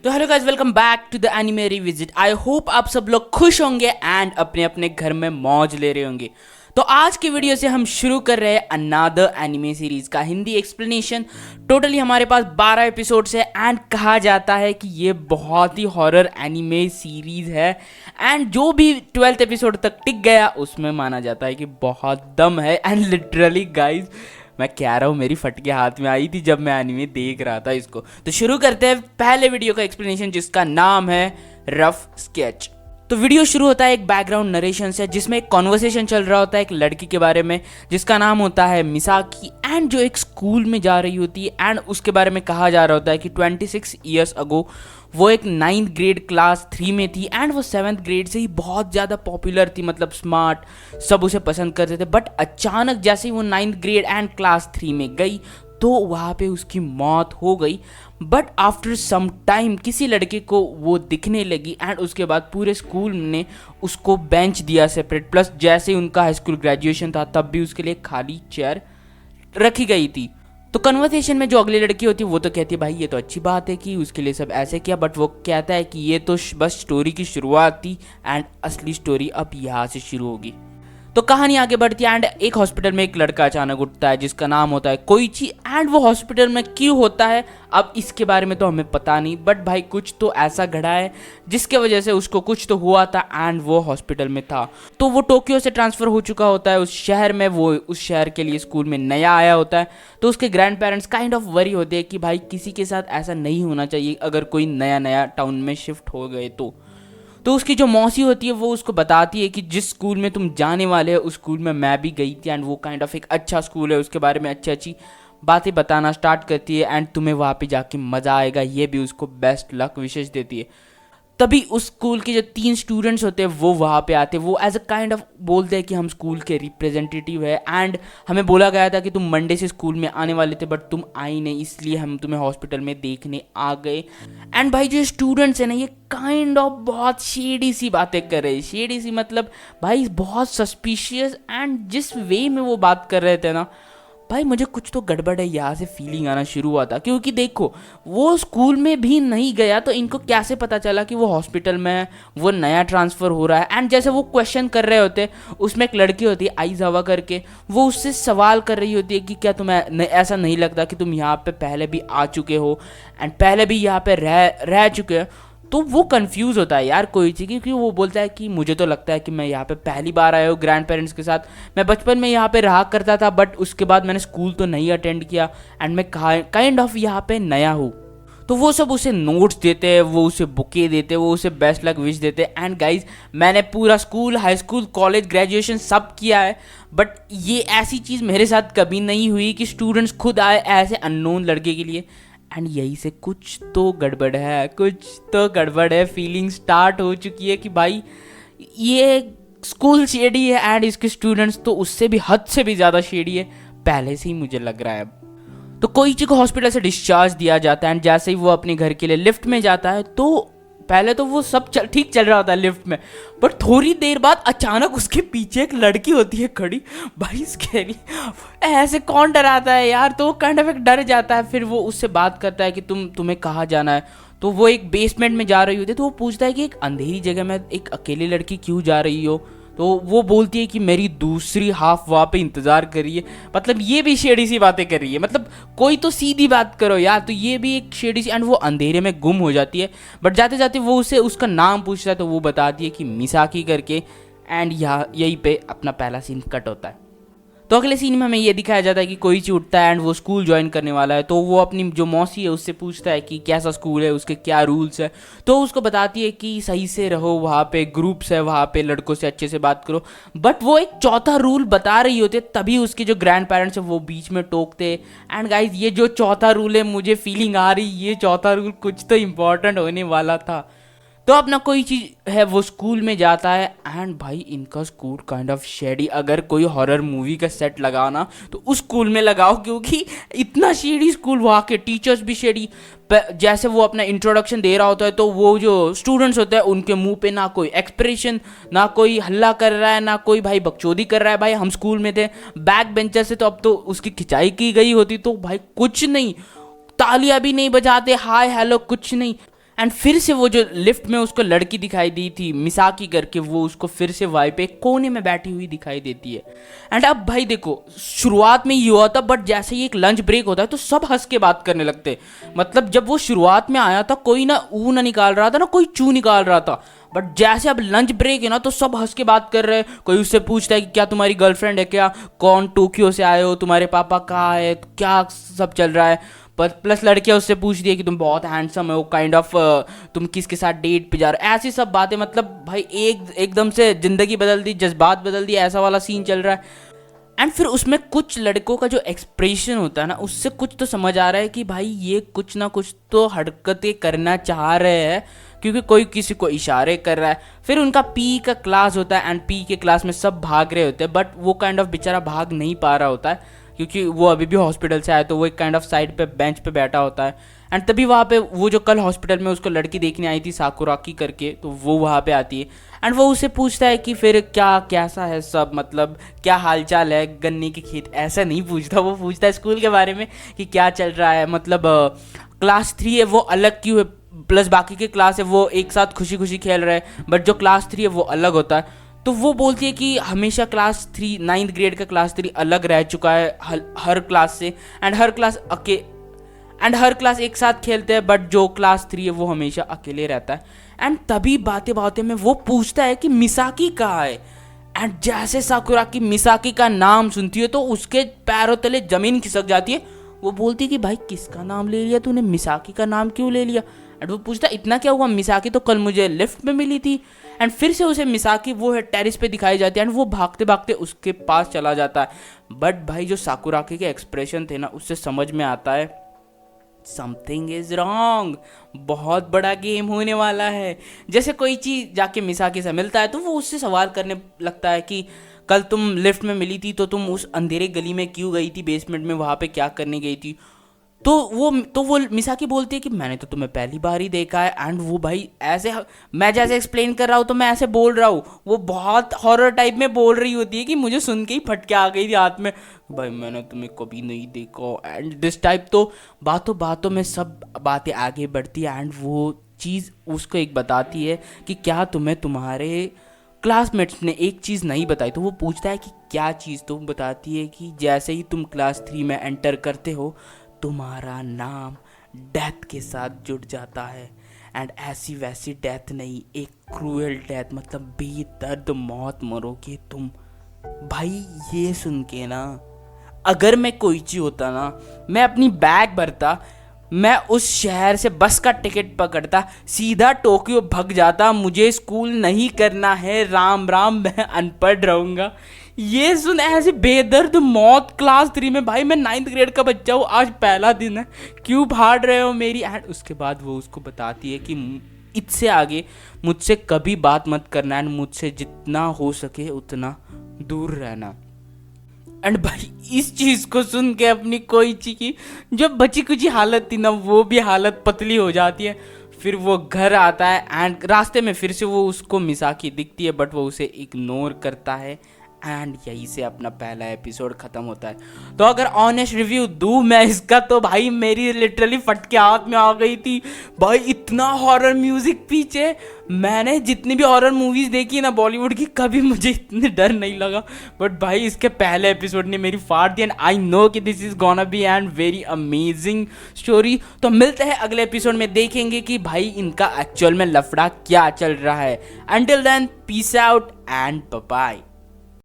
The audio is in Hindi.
तो hello guys, welcome back to the anime revisit. I hope आप सब लोग खुश होंगे एंड अपने अपने घर में मौज ले रहे होंगे। तो आज की वीडियो से हम शुरू कर रहे हैं अनदर एनिमे सीरीज का हिंदी एक्सप्लेनेशन। टोटली हमारे पास 12 एपिसोड्स है एंड कहा जाता है कि ये बहुत ही हॉरर एनिमे सीरीज है एंड जो भी 12th एपिसोड तक टिक गया उसमें माना जाता है कि बहुत दम है। एंड लिटरली गाइज मैं कह रहा हूँ मेरी फटके हाथ में आई थी जब मैं एनिमे देख रहा था इसको। तो शुरू करते हैं पहले वीडियो का एक्सप्लेनेशन जिसका नाम है रफ स्केच। तो वीडियो शुरू होता है एक बैकग्राउंड नरेशन से जिसमें एक कॉन्वर्सेशन चल रहा होता है एक लड़की के बारे में जिसका नाम होता है मिसाकी एंड जो एक स्कूल में जा रही होती है एंड उसके बारे में कहा जा रहा होता है कि 26 ईयर्स अगो वो एक 9th ग्रेड क्लास 3 में थी एंड वो 7th ग्रेड से ही बहुत ज़्यादा पॉपुलर थी, मतलब स्मार्ट, सब उसे पसंद करते थे। बट अचानक जैसे ही वो 9th ग्रेड एंड क्लास 3 में गई तो वहाँ पे उसकी मौत हो गई। बट आफ्टर सम टाइम किसी लड़के को वो दिखने लगी एंड उसके बाद पूरे स्कूल ने उसको बेंच दिया सेपरेट, प्लस जैसे ही उनका हाई स्कूल ग्रेजुएशन था तब भी उसके लिए खाली चेयर रखी गई थी। तो कन्वर्सेशन में जो अगली लड़की होती है वो तो कहती है भाई ये तो अच्छी बात है कि उसके लिए सब ऐसे किया, बट वो कहता है कि ये तो बस स्टोरी की शुरुआत थी एंड असली स्टोरी अब यहाँ से शुरू होगी। तो कहानी आगे बढ़ती है एंड एक हॉस्पिटल में एक लड़का अचानक उठता है जिसका नाम होता है कोइची एंड वो हॉस्पिटल में क्यों होता है अब इसके बारे में तो हमें पता नहीं, बट भाई कुछ तो ऐसा घड़ा है जिसके वजह से उसको कुछ तो हुआ था एंड वो हॉस्पिटल में था। तो वो टोक्यो से ट्रांसफ़र हो चुका होता है उस शहर में, वो उस शहर के लिए स्कूल में नया आया होता है। तो उसके grand parents kind of worry होते हैं कि भाई किसी के साथ ऐसा नहीं होना चाहिए अगर कोई नया टाउन में शिफ्ट हो गए तो उसकी जो मौसी होती है वो उसको बताती है कि जिस स्कूल में तुम जाने वाले हो उस स्कूल में मैं भी गई थी एंड वो काइंड ऑफ एक अच्छा स्कूल है, उसके बारे में अच्छी अच्छी बातें बताना स्टार्ट करती है एंड तुम्हें वहाँ पे जाके मज़ा आएगा, ये भी उसको बेस्ट लक विशेष देती है। तभी उस स्कूल के जो 3 स्टूडेंट्स होते हैं वो वहाँ पे आते हैं, वो एज अ काइंड ऑफ बोलते हैं कि हम स्कूल के रिप्रेजेंटेटिव है एंड हमें बोला गया था कि तुम मंडे से स्कूल में आने वाले थे बट तुम आई नहीं, इसलिए हम तुम्हें हॉस्पिटल में देखने आ गए। एंड भाई जो स्टूडेंट्स हैं ना ये काइंड ऑफ बहुत शेडी सी बातें कर रहे हैं, शेडी सी मतलब भाई बहुत सस्पिशियस, एंड जिस वे में वो बात कर रहे थे ना भाई मुझे कुछ तो गड़बड़ है यहाँ से फीलिंग आना शुरू हुआ था। क्योंकि देखो वो स्कूल में भी नहीं गया तो इनको कैसे पता चला कि वो हॉस्पिटल में है, वो नया ट्रांसफ़र हो रहा है। एंड जैसे वो क्वेश्चन कर रहे होते उसमें एक लड़की होती है आइजावा करके, वो उससे सवाल कर रही होती है कि क्या तुम्हें ऐसा नहीं लगता कि तुम यहाँ पे पहले भी आ चुके हो एंड पहले भी यहाँ पे रह चुके हो। तो वो कंफ्यूज होता है यार कोई चीज़, क्योंकि वो बोलता है कि मुझे तो लगता है कि मैं यहाँ पे पहली बार आया हूँ ग्रैंड पेरेंट्स के साथ, मैं बचपन में यहाँ पे रहा करता था बट उसके बाद मैंने स्कूल तो नहीं अटेंड किया एंड मैं काइंड ऑफ यहाँ पे नया हूँ। तो वो सब उसे नोट्स देते हैं, वो उसे बुके देते हैं, वो उसे बेस्ट लक विश देते हैं। एंड गाइज मैंने पूरा school, high school, college, graduation सब किया है बट ये ऐसी चीज़ मेरे साथ कभी नहीं हुई कि स्टूडेंट्स खुद आए ऐसे अननोन लड़के के लिए। एंड यही से कुछ तो गड़बड़ है, कुछ तो गड़बड़ है, फीलिंग स्टार्ट हो चुकी है कि भाई ये स्कूल शेडी है एंड इसके स्टूडेंट्स तो उससे भी हद से भी ज़्यादा शेडी है, पहले से ही मुझे लग रहा है। तो कोइची को हॉस्पिटल से डिस्चार्ज दिया जाता है एंड जैसे ही वो अपने घर के लिए लिफ्ट में जाता है तो पहले तो वो सब ठीक चल रहा होता है लिफ्ट में, बट थोड़ी देर बाद अचानक उसके पीछे एक लड़की होती है खड़ी। भाई स्कैरी, ऐसे कौन डराता है यार। तो वो काइंड ऑफ एक डर जाता है। फिर वो उससे बात करता है कि तुम्हें कहाँ जाना है। तो वो एक बेसमेंट में जा रही होती है तो वो पूछता है कि एक अंधेरी जगह में एक अकेली लड़की क्यों जा रही हो। तो वो बोलती है कि मेरी दूसरी हाफ वहाँ पे इंतज़ार कर रही है। मतलब ये भी शेडी सी बातें कर रही है, मतलब कोई तो सीधी बात करो यार। तो ये भी एक शेडी सी, एंड वो अंधेरे में गुम हो जाती है। बट जाते जाते वो उसे उसका नाम पूछता है तो वो बताती है कि मिसाकी करके, एंड यहीं पे अपना पहला सीन कट होता है। तो अगले सीन में हमें ये दिखाया जाता है कि कोइची उठता है एंड वो स्कूल ज्वाइन करने वाला है। तो वो अपनी जो मौसी है उससे पूछता है कि कैसा स्कूल है, उसके क्या रूल्स है। तो उसको बताती है कि सही से रहो, वहाँ पे ग्रुप्स है, वहाँ पे लड़कों से अच्छे से बात करो। बट वो एक चौथा रूल बता रही होती है तभी उसके जो ग्रैंड पेरेंट्स है वो बीच में टोकते। एंड गाइज ये जो चौथा रूल है मुझे फीलिंग आ रही ये चौथा रूल कुछ तो इम्पोर्टेंट होने वाला था। तो अपना कोई चीज़ है वो स्कूल में जाता है एंड भाई इनका स्कूल काइंड ऑफ शेडी। अगर कोई हॉरर मूवी का सेट लगाओ ना तो उस स्कूल में लगाओ, क्योंकि इतना शेडी स्कूल, वहाँ के टीचर्स भी शेडी। जैसे वो अपना इंट्रोडक्शन दे रहा होता है तो वो जो स्टूडेंट्स होते हैं उनके मुंह पे ना कोई एक्सप्रेशन, ना कोई हल्ला कर रहा है, ना कोई भाई बकचोदी कर रहा है। भाई हम स्कूल में थे बैक बेंचर से, तो अब तो उसकी खिंचाई की गई होती तो भाई कुछ नहीं, तालियां भी नहीं बजाते, हाय हेलो कुछ नहीं। एंड फिर से वो जो लिफ्ट में उसको लड़की दिखाई दी थी मिसाकी करके, वो उसको फिर से वहीं पे कोने में बैठी हुई दिखाई देती है। एंड अब भाई देखो, शुरुआत में ये हुआ था, बट जैसे ही एक लंच ब्रेक होता है तो सब हंस के बात करने लगते। मतलब जब वो शुरुआत में आया था कोई ना ऊ ना निकाल रहा था ना कोई चू निकाल रहा था, बट जैसे अब लंच ब्रेक है ना तो सब हंस के बात कर रहे हैं। कोई उससे पूछता है कि क्या तुम्हारी गर्लफ्रेंड है क्या, कौन टोक्यो से आए हो, तुम्हारे पापा कहाँ है, क्या सब चल रहा है। प्लस लड़कियां उससे पूछ रही है कि तुम बहुत हैंडसम हो, काइंड ऑफ तुम किसके साथ डेट पे जा रहे हो, ऐसी सब बातें। मतलब भाई एकदम से जिंदगी बदल दी, जज्बात बदल दिए, ऐसा वाला सीन चल रहा है। एंड फिर उसमें कुछ लड़कों का जो एक्सप्रेशन होता है ना, उससे कुछ तो समझ आ रहा है कि भाई ये कुछ ना कुछ तो हरकतें करना चाह रहे हैं, क्योंकि कोई किसी को इशारे कर रहा है। फिर उनका पी का क्लास होता है एंड पी के क्लास में सब भाग रहे होते हैं, बट वो काइंड ऑफ बेचारा भाग नहीं पा रहा होता है क्योंकि वो अभी भी हॉस्पिटल से आया, तो वो एक काइंड ऑफ साइड पे बेंच पे बैठा होता है। एंड तभी वहाँ पे वो जो कल हॉस्पिटल में उसको लड़की देखने आई थी साकुराकी करके, तो वो वहाँ पे आती है। एंड वो उसे पूछता है कि फिर क्या कैसा है सब, मतलब क्या हालचाल है गन्ने के खेत, ऐसा नहीं पूछता, वो पूछता है स्कूल के बारे में कि क्या चल रहा है, मतलब क्लास 3 है वो अलग क्यों है, प्लस बाकी के क्लास है वो एक साथ खुशी खुशी खेल रहे हैं, बट जो क्लास 3 है वो अलग होता है। तो वो बोलती है कि हमेशा क्लास 3 9th ग्रेड का क्लास 3 अलग रह चुका है हर क्लास से, एंड हर क्लास एक साथ खेलते हैं, बट जो क्लास 3 है वो हमेशा अकेले रहता है। एंड तभी बातें बातें में वो पूछता है कि मिसाकी कहाँ है। एंड जैसे साकुराकी मिसाकी का नाम सुनती है तो उसके पैरों तले जमीन खिसक जाती है। वो बोलती है कि भाई किसका नाम ले लिया तूने, मिसाकी का नाम क्यों ले लिया। एंड वो पूछता इतना क्या हुआ, मिसाकी तो कल मुझे लिफ्ट में मिली थी। एंड फिर से उसे मिसाकी वो है टेरिस पे दिखाई जाती है एंड वो भागते भागते उसके पास चला जाता है। बट भाई जो साकुराकी के एक्सप्रेशन थे ना, उससे समझ में आता है समथिंग इज रॉन्ग, बहुत बड़ा गेम होने वाला है। जैसे कोई चीज जाके मिसाकी से मिलता है तो वो उससे सवाल करने लगता है कि कल तुम लिफ्ट में मिली थी तो तुम उस अंधेरे गली में क्यों गई थी, बेसमेंट में वहाँ पे क्या करने गई थी। तो वो मिसाकी बोलती है कि मैंने तो तुम्हें पहली बार ही देखा है। एंड वो भाई ऐसे, मैं जैसे एक्सप्लेन कर रहा हूँ तो मैं ऐसे बोल रहा हूँ, वो बहुत हॉरर टाइप में बोल रही होती है कि मुझे सुन के ही फटके आ गई थी हाथ में, भाई मैंने तुम्हें कभी नहीं देखा एंड दिस टाइप। तो बातों बातों में सब बातें आगे बढ़ती है एंड वो चीज़ उसको एक बताती है कि क्या तुम्हें तुम्हारे क्लासमेट्स ने एक चीज़ नहीं बताई। तो वो पूछता है कि क्या चीज़, तो बताती है कि जैसे ही तुम क्लास 3 में एंटर करते हो तुम्हारा नाम डेथ के साथ जुड़ जाता है। एंड ऐसी वैसी डेथ नहीं, एक क्रूएल डेथ, मतलब बेदर्द मौत मरोगे तुम। भाई ये सुन के ना, अगर मैं कोईची होता ना, मैं अपनी बैग भरता, मैं उस शहर से बस का टिकट पकड़ता, सीधा टोक्यो भाग जाता, मुझे स्कूल नहीं करना है, राम राम, मैं अनपढ़ रहूँगा। ये सुन ऐसी बेदर्द मौत क्लास 3 में, भाई मैं 9th ग्रेड का बच्चा हूँ, आज पहला दिन है, क्यों भाड़ रहे हो मेरी। एंड उसके बाद वो उसको बताती है कि इससे आगे मुझसे कभी बात मत करना एंड मुझसे जितना हो सके उतना दूर रहना। एंड भाई इस चीज़ को सुन के अपनी कोईची की जो बची कुची हालत थी ना, वो भी हालत पतली हो जाती है। फिर वो घर आता है एंड रास्ते में फिर से वो उसको मिसाकी दिखती है, बट वो उसे इग्नोर करता है। एंड यहीं से अपना पहला एपिसोड ख़त्म होता है। तो अगर ऑनेस्ट रिव्यू दूँ मैं इसका, तो भाई मेरी लिटरली फटके हाथ में आ गई थी। भाई इतना हॉरर म्यूज़िक पीछे, मैंने जितनी भी हॉरर मूवीज़ देखी ना बॉलीवुड की, कभी मुझे इतने डर नहीं लगा। बट भाई इसके पहले एपिसोड ने मेरी फाड़ दी एंड आई नो कि this is gonna be and very amazing story. तो मिलते हैं अगले एपिसोड में, देखेंगे कि भाई इनका एक्चुअल में लफड़ा क्या चल रहा है। Until then peace out and bye bye.